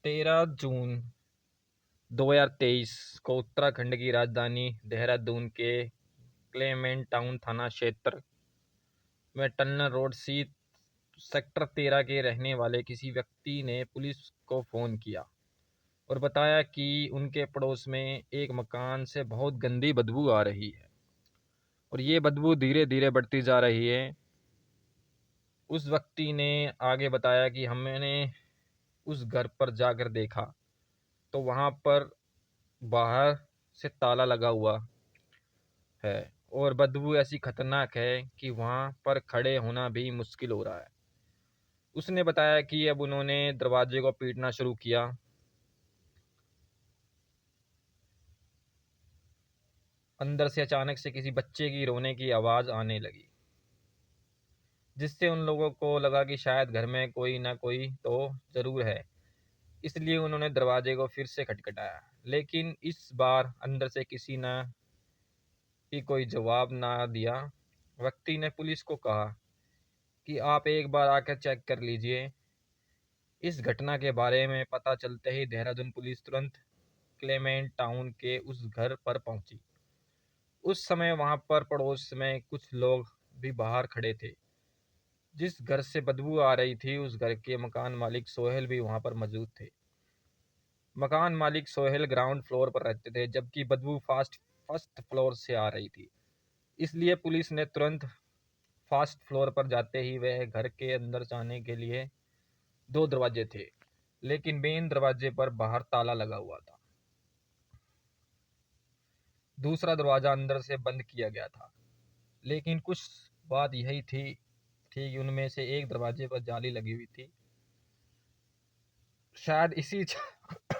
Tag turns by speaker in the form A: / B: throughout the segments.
A: 13 जून 2023 को उत्तराखंड की राजधानी देहरादून के क्लेमेंट टाउन थाना क्षेत्र में टन्नर रोड सी सेक्टर 13 के रहने वाले किसी व्यक्ति ने पुलिस को फ़ोन किया और बताया कि उनके पड़ोस में एक मकान से बहुत गंदी बदबू आ रही है और ये बदबू धीरे धीरे बढ़ती जा रही है। उस व्यक्ति ने आगे बताया कि हमने उस घर पर जाकर देखा तो वहाँ पर बाहर से ताला लगा हुआ है और बदबू ऐसी खतरनाक है कि वहाँ पर खड़े होना भी मुश्किल हो रहा है। उसने बताया कि अब उन्होंने दरवाजे को पीटना शुरू किया। अंदर से अचानक से किसी बच्चे की रोने की आवाज़ आने लगी, जिससे उन लोगों को लगा कि शायद घर में कोई ना कोई तो ज़रूर है। इसलिए उन्होंने दरवाजे को फिर से खटखटाया, लेकिन इस बार अंदर से किसी ने भी कोई जवाब ना दिया। व्यक्ति ने पुलिस को कहा कि आप एक बार आकर चेक कर लीजिए। इस घटना के बारे में पता चलते ही देहरादून पुलिस तुरंत क्लेमेंट टाउन के उस घर पर पहुंची। उस समय वहां पर पड़ोस में कुछ लोग भी बाहर खड़े थे। जिस घर से बदबू आ रही थी उस घर के मकान मालिक सोहेल भी वहां पर मौजूद थे। मकान मालिक सोहेल ग्राउंड फ्लोर पर रहते थे, जबकि बदबू फर्स्ट फ्लोर से आ रही थी। इसलिए पुलिस ने तुरंत फर्स्ट फ्लोर पर जाते ही वह घर के अंदर जाने के लिए दो दरवाजे थे, लेकिन मेन दरवाजे पर बाहर ताला लगा हुआ था। दूसरा दरवाजा अंदर से बंद किया गया था, लेकिन कुछ बात यही थी कि उनमें से एक दरवाजे पर जाली लगी हुई थी। शायद इसी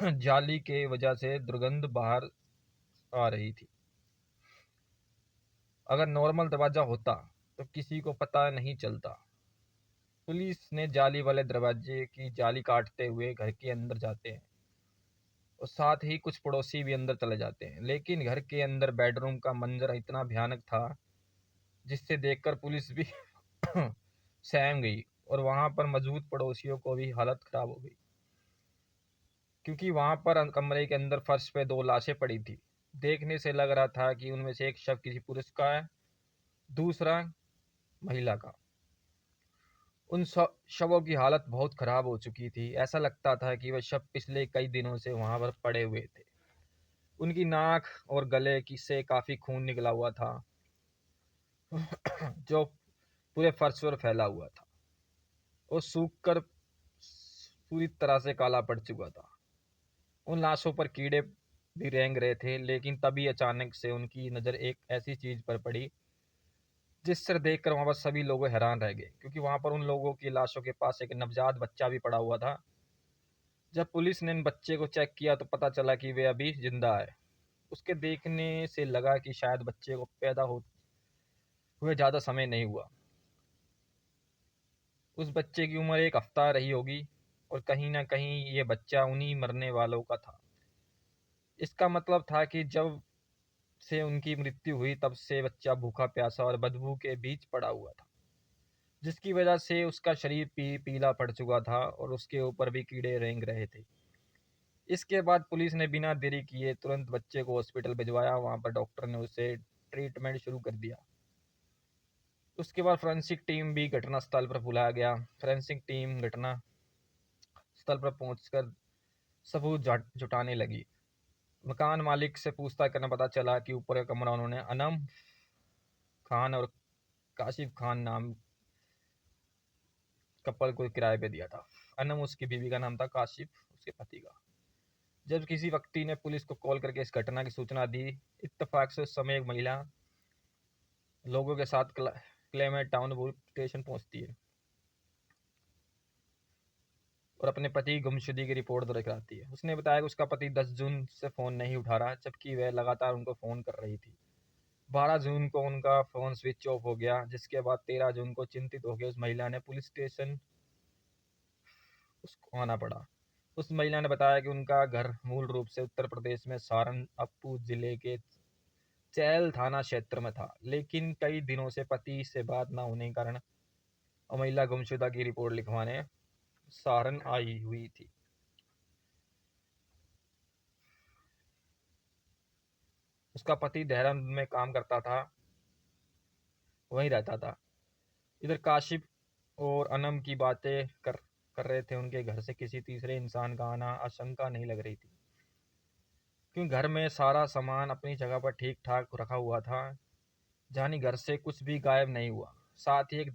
A: जाली के वजह से दुर्गंध बाहर आ रही थी। अगर नॉर्मल दरवाजा होता तो किसी को पता नहीं चलता। पुलिस ने जाली वाले दरवाजे की जाली काटते हुए घर के अंदर जाते हैं और साथ ही कुछ पड़ोसी भी अंदर चले जाते हैं, लेकिन घर के अंदर बेडरूम का मंजर इतना भयानक था जिससे देखकर पुलिस भी सहम गई और वहां पर मौजूद पड़ोसियों को भी हालत खराब हो गई, क्योंकि वहां पर कमरे के अंदर फर्श पे दो लाशें पड़ी थी। देखने से लग रहा था कि उनमें से एक शव किसी पुरुष का है, दूसरा महिला का। उन शवों की हालत बहुत खराब हो चुकी थी। ऐसा लगता था कि वह शव पिछले कई दिनों से वहां पर पड़े हुए थे। उनकी नाक और गले की से काफी खून निकला हुआ था जो पूरे फर्श पर फैला हुआ था और सूख कर पूरी तरह से काला पड़ चुका था। उन लाशों पर कीड़े भी रेंग रहे थे, लेकिन तभी अचानक से उनकी नज़र एक ऐसी चीज पर पड़ी जिससे देखकर वहां पर सभी लोग हैरान रह गए, क्योंकि वहां पर उन लोगों की लाशों के पास एक नवजात बच्चा भी पड़ा हुआ था। जब पुलिस ने इन बच्चे को चेक किया तो पता चला कि वे अभी जिंदा है। उसके देखने से लगा कि शायद बच्चे को पैदा हुए ज़्यादा समय नहीं हुआ। उस बच्चे की उम्र एक हफ्ता रही होगी और कहीं ना कहीं ये बच्चा उन्हीं मरने वालों का था। इसका मतलब था कि जब से उनकी मृत्यु हुई तब से बच्चा भूखा प्यासा और बदबू के बीच पड़ा हुआ था, जिसकी वजह से उसका शरीर पीला पड़ चुका था और उसके ऊपर भी कीड़े रेंग रहे थे। इसके बाद पुलिस ने बिना देरी किए तुरंत बच्चे को हॉस्पिटल भिजवाया। वहां पर डॉक्टर ने उसे ट्रीटमेंट शुरू कर दिया। उसके बाद फोरेंसिक टीम भी घटना स्थल पर बुलाया गया। फोरेंसिक टीम घटना स्थल पर पहुंचकर सबूत जुटाने लगी। मकान मालिक से पूछताछ करना पता चला कि ऊपर का कमरा उन्होंने अनम खान और काशिफ खान नाम कपल को किराए पे दिया था। अनम उसकी बीवी का नाम था, काशिफ उसके पति का। जब किसी व्यक्ति ने पुलिस को कॉल करके इस घटना की सूचना दी, इत्तेफाक से उस समय एक महिला लोगों के साथ क्लेमेंट टाउन पुलिस स्टेशन पहुंचती है और अपने पति की गुमशुदगी की रिपोर्ट दर्ज कराती है। उसने बताया कि उसका पति 10 जून से फ़ोन नहीं उठा रहा, जबकि वह लगातार उनको फ़ोन कर रही थी। 12 जून को उनका फ़ोन स्विच ऑफ हो गया, जिसके बाद 13 जून को चिंतित होकर उस महिला ने पुलिस स्टेशन उसको आना पड़ा। उस महिला ने बताया कि उनका घर मूल रूप से उत्तर प्रदेश में सारण अपू जिले के चैल थाना क्षेत्र में था, लेकिन कई दिनों से पति से बात न होने के कारण महिला गुमशुदा की रिपोर्ट लिखवाने सारण आई हुई थी। उसका पति देहरादून में काम करता था, वहीं रहता था। इधर काशिफ और अनम की बातें कर रहे थे। उनके घर से किसी तीसरे इंसान का आना आशंका नहीं लग रही थी, क्योंकि घर में सारा सामान अपनी जगह पर ठीक ठाक रखा हुआ था। जानी घर से कुछ भी गायब नहीं हुआ। साथ ही एक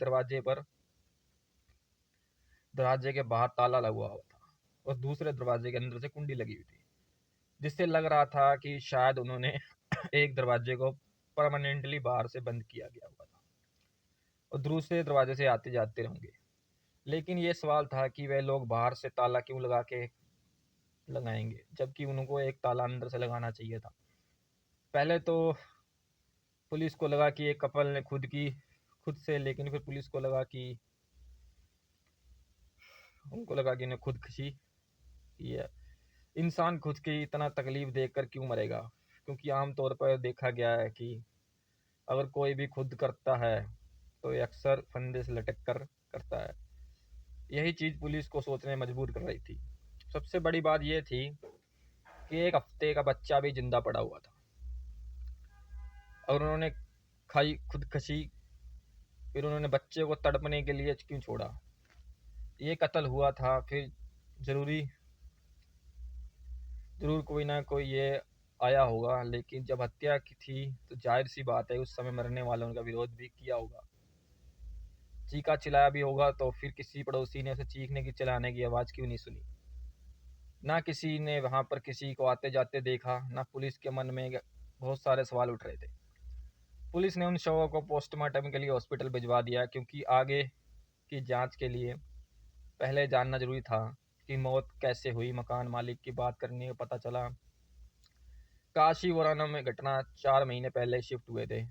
A: दरवाजे के बाहर ताला लगा हुआ था और दूसरे दरवाजे के अंदर से कुंडी लगी हुई थी, जिससे लग रहा था कि शायद उन्होंने एक दरवाजे को परमानेंटली बाहर से बंद किया गया हुआ था और दूसरे दरवाजे से आते जाते होंगे। लेकिन ये सवाल था कि वह लोग बाहर से ताला क्यों लगाएंगे, जबकि उनको एक ताला अंदर से लगाना चाहिए था। पहले तो पुलिस को लगा कि एक कपल ने खुद से, लेकिन फिर पुलिस को लगा कि उनको लगा कि इन्हें खुदकुशी की है। इंसान खुद की इतना तकलीफ देखकर क्यों मरेगा, क्योंकि आमतौर पर देखा गया है कि अगर कोई भी खुद करता है तो ये अक्सर फंदे से लटक कर करता है। यही चीज़ पुलिस को सोचने मजबूर कर रही थी। सबसे बड़ी बात यह थी कि एक हफ्ते का बच्चा भी जिंदा पड़ा हुआ था और उन्होंने खाई खुदकुशी। फिर उन्होंने बच्चे को तड़पने के लिए क्यों छोड़ा? ये कत्ल हुआ था, फिर जरूरी जरूर कोई ना कोई ये आया होगा। लेकिन जब हत्या की थी तो जाहिर सी बात है उस समय मरने वालों का विरोध भी किया होगा, चीखा चिल्लाया भी होगा। तो फिर किसी पड़ोसी ने उसे चीखने की चिल्लाने की आवाज़ क्यों नहीं सुनी? ना किसी ने वहां पर किसी को आते जाते देखा, ना पुलिस के मन में बहुत सारे सवाल उठ रहे थे। पुलिस ने उन शवों को पोस्टमार्टम के लिए हॉस्पिटल भिजवा दिया, क्योंकि आगे की जांच के लिए पहले जानना जरूरी था कि मौत कैसे हुई। मकान मालिक की बात करने पर पता चला काशी वराना में घटना 4 महीने पहले शिफ्ट हुए थे।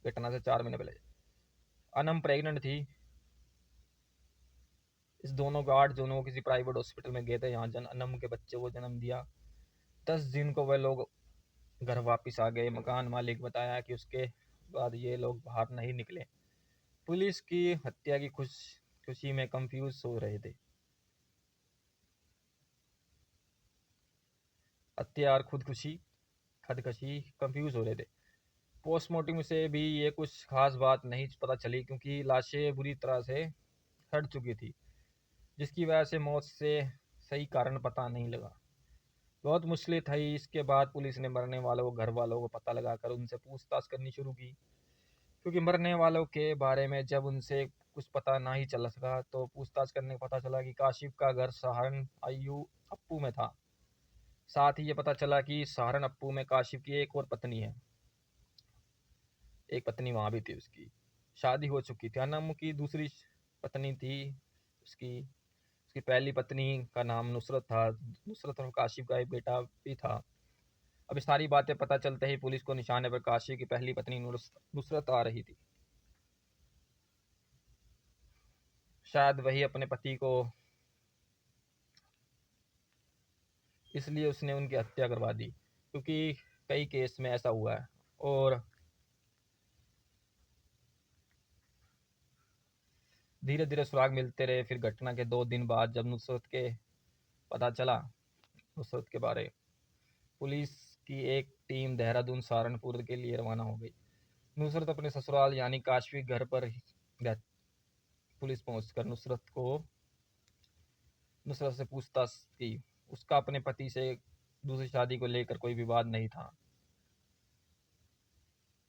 A: घटना से 4 महीने पहले अनम प्रेग्नेंट थी। इस दोनों को 8 जून को किसी प्राइवेट हॉस्पिटल में गए थे, यहाँ अनम के बच्चे को जन्म दिया। 10 दिन को वह लोग घर वापस आ गए। मकान मालिक बताया कि उसके बाद ये लोग बाहर नहीं निकले। पुलिस की हत्या की खुशी में कंफ्यूज हो रहे थे। हत्या और खुदकुशी कंफ्यूज हो रहे थे। पोस्टमार्टम से भी ये कुछ खास बात नहीं पता चली, क्योंकि लाशें बुरी तरह से सड़ चुकी थी, जिसकी वजह से मौत से सही कारण पता नहीं लगा। बहुत मुश्किल थी। इसके बाद पुलिस ने मरने वालों को घर वालों को पता लगाकर उनसे पूछताछ करनी शुरू की, क्योंकि मरने वालों के बारे में जब उनसे कुछ पता नहीं चल सका तो पूछताछ करने को पता चला कि काशिफ का घर सहारन अप्पू में था। साथ ही ये पता चला कि सहारन अप्पू में काशिफ की एक और पत्नी है। एक पत्नी वहाँ भी थी, उसकी शादी हो चुकी थी। अनम की दूसरी पत्नी थी। उसकी उसकी पहली पत्नी का नाम नुसरत था। नुसरत और काशिफ का एक बेटा भी था। अब सारी बातें पता चलते ही पुलिस को निशाने पर काशिफ की पहली पत्नी नुसरत आ रही थी। शायद वही अपने पति को, इसलिए उसने उनकी हत्या करवा दी, क्योंकि कई केस में ऐसा हुआ है। और धीरे धीरे सुराग मिलते रहे। फिर घटना के 2 दिन बाद जब नुसरत के पता चला नुसरत के बारे, पुलिस की एक टीम देहरादून सहारनपुर के लिए रवाना हो गई। नुसरत अपने ससुराल यानी काशवी घर पर ही पुलिस पहुंचकर नुसरत से पूछताछ की। उसका अपने पति से दूसरी शादी को लेकर कोई विवाद नहीं था।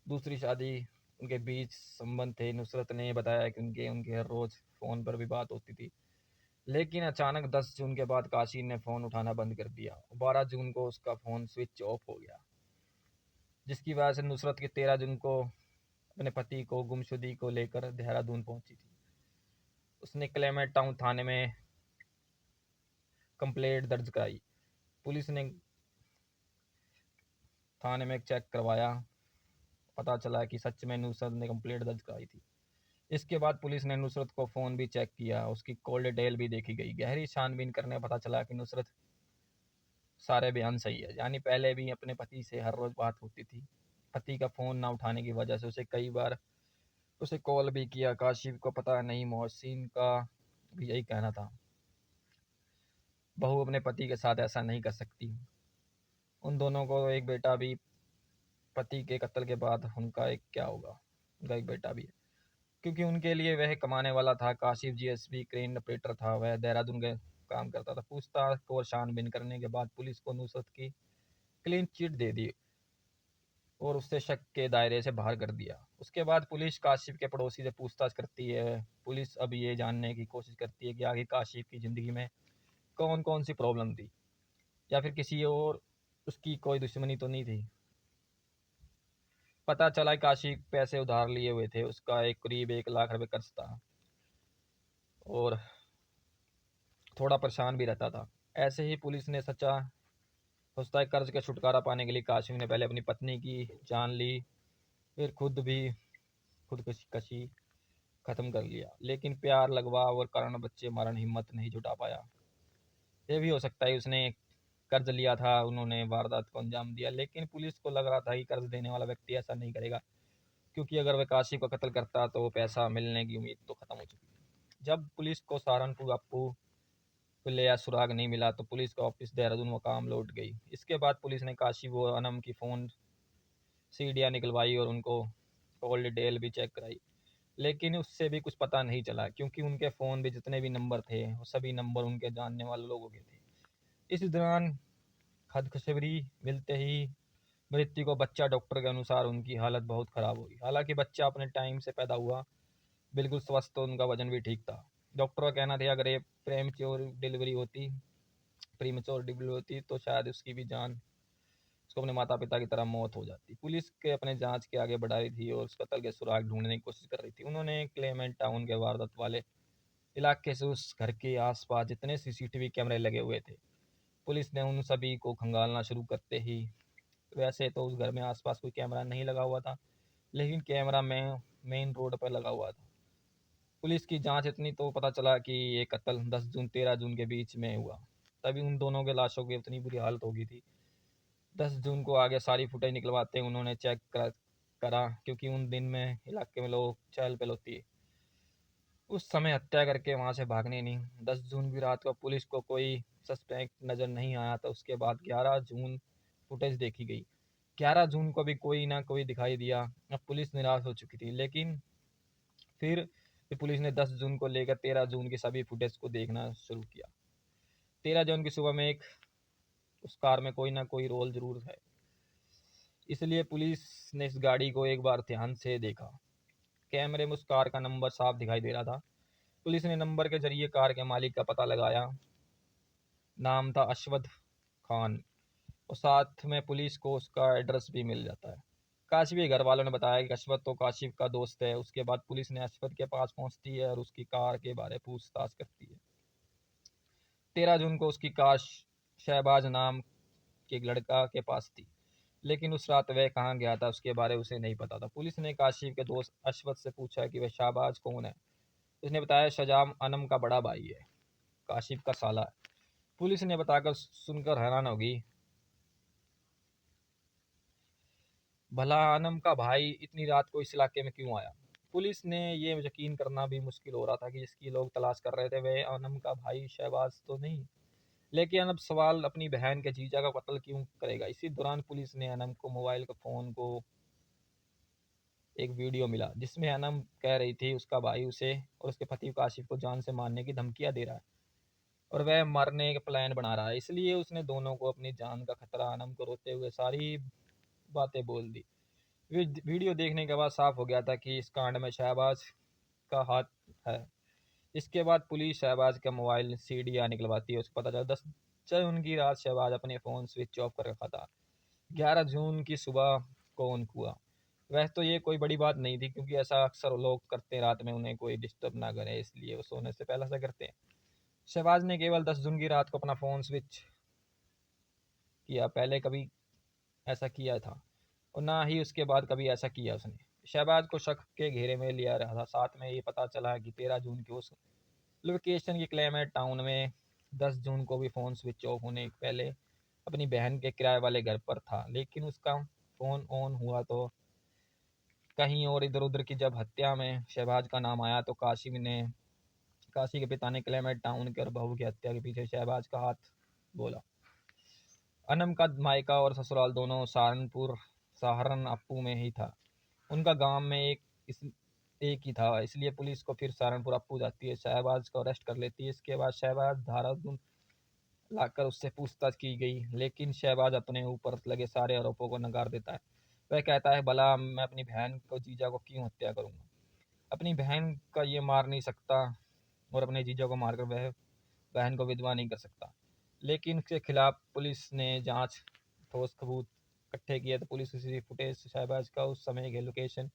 A: दूसरी शादी उनके बीच संबंध थे। नुसरत ने बताया कि उनके उनके हर रोज फ़ोन पर भी बात होती थी। लेकिन अचानक 10 जून के बाद काशी ने फ़ोन उठाना बंद कर दिया। 12 जून को उसका फ़ोन स्विच ऑफ हो गया, जिसकी वजह से नुसरत के 13 जून को अपने पति को गुमशुदगी को लेकर देहरादून पहुंची थी। उसने क्लेमेंट टाउन थाने में कंप्लेंट दर्ज कराई। पुलिस ने थाने में चेक करवाया। पता चला कि सच में नुसरत ने कंप्लेंट दर्ज कराई थी। इसके बाद पुलिस ने नुसरत को फ़ोन भी चेक किया। उसकी कॉल डिटेल भी देखी गई। गहरी छानबीन करने पता चला कि नुसरत सारे बयान सही है, यानी पहले भी अपने पति से हर रोज़ बात होती थी। पति का फ़ोन ना उठाने की वजह से उसे कई बार उसे कॉल भी किया। काशिफ को पता नहीं, मोहसिन का भी यही कहना था। बहू अपने पति के साथ ऐसा नहीं कर सकती। उन दोनों को एक बेटा भी, पति के कत्ल के बाद उनका एक क्या होगा, उनका एक बेटा भी है, क्योंकि उनके लिए वह कमाने वाला था। काशिफ जीएसबी क्रेन ऑपरेटर था, वह देहरादून के काम करता था। पूछताछ और छानबीन करने के बाद पुलिस को नुसरत की क्लीन चिट दे दी और उससे शक के दायरे से बाहर कर दिया। उसके बाद पुलिस काशिफ के पड़ोसी से पूछताछ करती है। पुलिस अब ये जानने की कोशिश करती है कि आगे काशिफ की ज़िंदगी में कौन कौन सी प्रॉब्लम थी, या फिर किसी और उसकी कोई दुश्मनी तो नहीं थी। पता चला काशिफ पैसे उधार लिए हुए थे, उसका एक करीब 1 लाख रुपए कर्ज था और थोड़ा परेशान भी रहता था। ऐसे ही पुलिस ने सच्चा सोचता है कर्ज का छुटकारा पाने के लिए काशिफ ने पहले अपनी पत्नी की जान ली, फिर खुद भी खुदकशी खत्म कर लिया। लेकिन प्यार, लगवाव और कारण बच्चे मारन हिम्मत नहीं जुटा पाया। ये भी हो सकता है उसने कर्ज लिया था, उन्होंने वारदात को अंजाम दिया। लेकिन पुलिस को लग रहा था कि कर्ज देने वाला व्यक्ति ऐसा नहीं करेगा, क्योंकि अगर वह काशिफ को कत्ल करता तो पैसा मिलने की उम्मीद तो खत्म हो चुकी थी। जब पुलिस को सहारनपुर अप्पू ले या सुराग नहीं मिला तो पुलिस का ऑफिस देहरादून मुकाम लौट गई। इसके बाद पुलिस ने काशिफ और अनम की फ़ोन सीडियाँ निकलवाई और उनको कॉल डिटेल भी चेक कराई, लेकिन उससे भी कुछ पता नहीं चला, क्योंकि उनके फ़ोन में जितने भी नंबर थे वो सभी नंबर उनके जानने वाले लोगों के थे। इस दौरान खुशखबरी मिलते ही मृत्यु को बच्चा, डॉक्टर के अनुसार उनकी हालत बहुत ख़राब हुई। हालांकि बच्चा अपने टाइम से पैदा हुआ, बिल्कुल स्वस्थ, तो उनका वजन भी ठीक था। डॉक्टर का कहना था अगर ये प्रीमेच्योर डिलीवरी होती तो शायद उसकी भी जान, उसको अपने माता पिता की तरह मौत हो जाती। पुलिस के अपने जांच के आगे बढ़ा रही थी और उस कत्ल के सुराग ढूंढने की कोशिश कर रही थी। उन्होंने क्लेमेंट टाउन के वारदात वाले इलाके से उस घर के आसपास जितने सीसीटीवी कैमरे लगे हुए थे, पुलिस ने उन सभी को खंगालना शुरू करते ही, वैसे तो उस घर में आसपास कोई कैमरा नहीं लगा हुआ था, लेकिन कैमरा में मेन रोड पर लगा हुआ था। पुलिस की जांच इतनी तो पता चला कि ये कत्ल 10 जून 13 जून के बीच में हुआ। तभी उन दोनों के लाशों की इतनी बुरी हालत हो गई थी। 10 जून को आगे सारी फुटेज निकलवाते उन्होंने चेक करा, क्योंकि उन दिन में इलाके में लोग चहल पहल होती है। उस समय हत्या करके वहां से भागने नहीं। 10 जून की रात को पुलिस को कोई सस्पेक्ट नज़र नहीं आया था। उसके बाद 11 जून फुटेज देखी गई। 11 जून को भी कोई ना कोई दिखाई दिया। अब पुलिस निराश हो चुकी थी, लेकिन फिर पुलिस ने 10 जून को लेकर 13 जून की सभी फुटेज को देखना शुरू किया। 13 जून की सुबह में उस कार में कोई ना कोई रोल जरूर है, इसलिए पुलिस ने इस गाड़ी को एक बार ध्यान से देखा। कैमरे में उस कार का नंबर साफ दिखाई दे रहा था। पुलिस ने नंबर के जरिए कार के मालिक का पता लगाया। नाम था अशवद खान, और साथ में पुलिस को उसका एड्रेस भी मिल जाता है। काशिफ के घर वालों ने बताया कि अशवद तो काशिफ का दोस्त है। उसके बाद पुलिस ने अशवद के पास पहुंचती है और उसकी कार के बारे पूछताछ करती है। 13 जून को उसकी कार शहबाज नाम के एक लड़का के पास थी, लेकिन उस रात वह कहाँ गया था उसके बारे उसे नहीं पता था। पुलिस ने काशिफ के दोस्त अशवद से पूछा कि वह शहबाज कौन है। उसने बताया शजाम अनम का बड़ा भाई है, काशिफ का साला है। पुलिस ने बताकर सुनकर हैरान होगी, भला अनम का भाई इतनी रात को इस इलाके में क्यों आया। पुलिस ने ये यकीन करना भी मुश्किल हो रहा था कि जिसकी लोग तलाश कर रहे थे वह अनम का भाई शहबाज तो नहीं। लेकिन अब सवाल अपनी बहन के जीजा का कत्ल क्यों करेगा। इसी दौरान पुलिस ने अनम को मोबाइल का फ़ोन को एक वीडियो मिला, जिसमें अनम कह रही थी उसका भाई उसे और उसके पति काशिफ को जान से मारने की धमकियां दे रहा है और वह मरने का प्लान बना रहा है। इसलिए उसने दोनों को अपनी जान का खतरा, अनम को रोते हुए सारी बातें बोल दी। वीडियो देखने के बाद साफ हो गया था कि इस कांड में शहबाज का हाथ है। इसके बाद पुलिस शहबाज का मोबाइल सीडियाँ निकलवाती है। उसको पता चला 10 जून की रात शहबाज अपने फ़ोन स्विच ऑफ कर रखा था। 11 जून की सुबह को ऑन हुआ। वैसे तो ये कोई बड़ी बात नहीं थी, क्योंकि ऐसा अक्सर लोग करते हैं, रात में उन्हें कोई डिस्टर्ब ना करे, इसलिए वो सोने से पहले ऐसा करते हैं। शहबाज ने केवल 10 जून की रात को अपना फ़ोन स्विच किया, पहले कभी ऐसा किया था और ना ही उसके बाद कभी ऐसा किया उसने। शहबाज को शक के घेरे में लिया रहा था। साथ में ये पता चला कि 13 जून की उस लोकेशन की क्लेमेंट टाउन में 10 जून को भी फ़ोन स्विच ऑफ होने के पहले अपनी बहन के किराए वाले घर पर था, लेकिन उसका फ़ोन ऑन हुआ तो कहीं और इधर उधर की। जब हत्या में शहबाज का नाम आया तो काशी के पिता ने क्लेमेंट टाउन के और बहू की हत्या के पीछे शहबाज का हाथ बोला। अनम का मायका और ससुराल दोनों सहारनपुर में ही था। उनका गांव में एक ही था, इसलिए पुलिस को फिर सहारनपुर अप्पू जाती है, शहबाज को अरेस्ट कर लेती है। इसके बाद शहबाज देहरादून लाकर उससे पूछताछ की गई, लेकिन शहबाज अपने ऊपर लगे सारे आरोपों को नकार देता है। वह कहता है, भला मैं अपनी बहन को जीजा को क्यों हत्या करूंगा? अपनी बहन का ये मार नहीं सकता और अपने जीजा को मारकर वह बहन को विधवा नहीं कर सकता। लेकिन उसके खिलाफ पुलिस ने जांच ठोस सबूत इकट्ठे किए तो पुलिस सीसीटीवी फुटेज, शहबाज का उस समय की लोकेशन,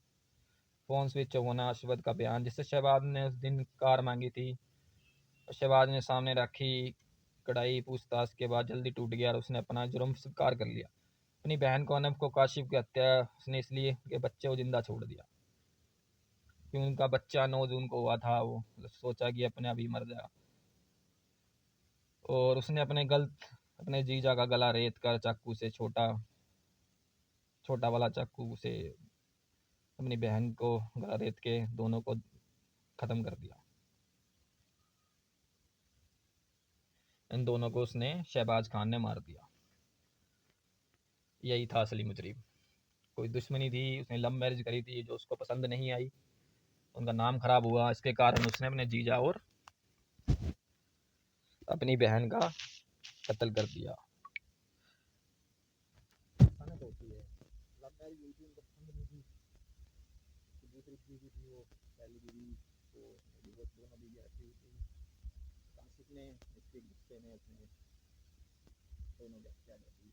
A: फोन स्विच होना, अशवद का बयान जिससे शहबाज ने उस दिन कार मांगी थी, शहबाज ने सामने रखी कड़ाई पूछताछ के बाद जल्दी टूट गया और उसने अपना जुर्म स्वीकार कर लिया। अपनी बहन को अनब को काशिफ की हत्या उसने इसलिए कि बच्चे को जिंदा छोड़ दिया, क्योंकि उनका बच्चा 9 जून को हुआ था। वो सोचा कि अपने अभी मर जाएगा, और उसने अपने जीजा का गला रेत कर चाकू से छोटा छोटा वाला चाकू से अपनी बहन को गला रेत के दोनों को खत्म कर दिया। इन दोनों को उसने शहबाज खान ने मार दिया। यही था असली मुजरिम। कोई दुश्मनी थी, उसने लव मैरिज करी थी जो उसको पसंद नहीं आई, उनका नाम खराब हुआ, इसके कारण उसने अपने जीजा और अपनी बहन का कत्ल कर दिया। होती है, लव मैरिज हुई थी, उनको पसंद नहीं थी, दूसरी बीवी थी, वो पहली बीवी को डिवोर्स, दोनों बीवी ऐसी हुई थी। काशिफ ने इसके गुस्से में अपने दोनों की हत्या कर दी।